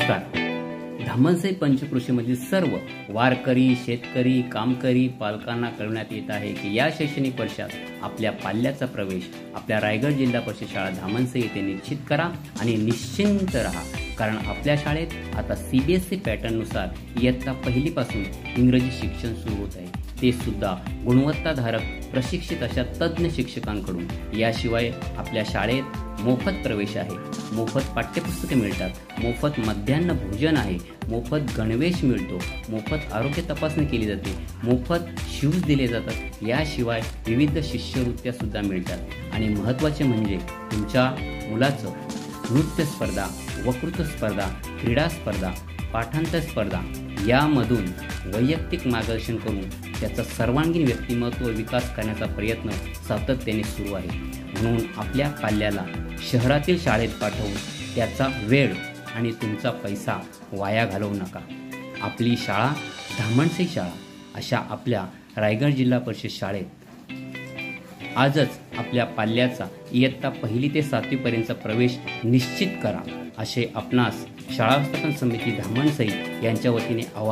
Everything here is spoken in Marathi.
नमस्कार. धामणसई पंचक्रोशीमधील सर्व वारकरी, शेतकरी, कामकरी पालकांना कळवण्यात येत आहे की या शैक्षणिक वर्षात आपल्या पाल्याचा प्रवेश आपल्या रायगड जिल्हा परिषद शाळा धामणसई येथे निश्चित करा आणि निश्चिंत रहा. कारण आपल्या शाळेत आता CBSE पॅटर्ननुसार इयत्ता पहिलीपासून इंग्रजी शिक्षण सुरू होत आहे, ते सुद्धा गुणवत्ताधारक प्रशिक्षित अशा तज्ज्ञ शिक्षकांकडून. याशिवाय आपल्या शाळेत मोफत प्रवेश आहे, मोफत पाठ्यपुस्तके मिळतात, मोफत मध्यान्ह भोजन आहे, मोफत गणवेश मिळतो, मोफत आरोग्य तपासणी केली जाते, मोफत शूज दिले जातात. याशिवाय विविध शिष्यवृत्त्या सुद्धा मिळतात आणि महत्त्वाचे म्हणजे तुमच्या मुलाचं नृत्य स्पर्धा, वक्तृत्व स्पर्धा, क्रीडा स्पर्धा, पाठांतर स्पर्धा यामधून वैयक्तिक मार्गदर्शन करून त्याचा सर्वांगीण व्यक्तिमत्व विकास करण्याचा प्रयत्न सातत्याने सुरू आहे. म्हणून आपल्या पाल्याला शहरातील शाळेत पाठवून त्याचा वेळ आणि तुमचा पैसा वाया घालवू नका. आपली शाळा धामणसई शाळा अशा आपल्या रायगड जिल्हा परिषद शाळेत आजच आपल्या पाल्याचा इयत्ता 1ली ते 7वी पर्यंतचा प्रवेश निश्चित करा, असे आपणास शाळा व्यवस्थापन समिती धामणसई यांच्या वतीने आवाहन